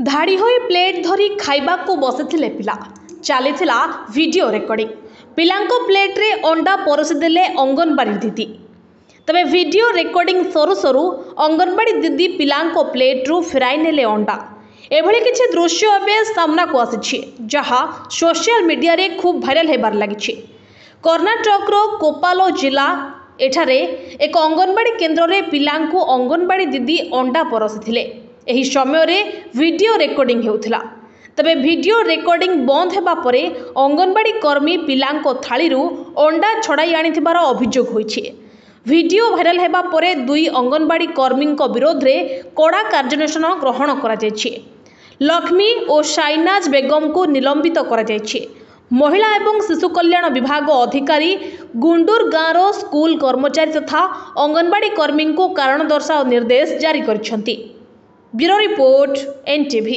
धाड़ी होई प्लेट धरी खाइबा को बसिथिले पिला चलीथिला वीडियो रेकर्डिंग पिलांको प्लेट रे अंडा परोसी देले अंगनवाड़ी दीदी तबे वीडियो रेकर्डिंग सरू सरू अंगनवाड़ी दीदी पिलांको प्लेट रु फेराई नेले अंडा एभली किछि दृश्य अबे सामना को आसिछि जहा सोशल मीडिया रे खूब भाइराल हेबार लागिछि। कर्नाटक रो कोपालो जिला एठारे एक अंगनवाड़ी केन्द्र रे पिलांको अंगनवाड़ी दीदी अंडा परोसिथिले। एही समय रे वीडियो रेकर्डिंग हेउथिला तबे वीडियो रेकर्डिंग बंद हेबा परे अंगनवाड़ी कर्मी पिलांको थाळीरु अंडा छड़ाई आनिथिबार अभियोग होइछि। वीडियो भाइराल हेबा परे दुई अंगनवाड़ी कर्मी विरोध रे कड़ा कार्यानुष्ठान ग्रहण करा जायछि। लक्ष्मी और शाइनाज बेगम को निलंबित करा जायछि। महिला एवं शिशु कल्याण विभाग अधिकारी गुंडूर गाँव स्कूल कर्मचारी तथा अंगनवाड़ी कर्मी को कारण दर्शाओ निर्देश जारी करिसेंति। Bureau report NTV।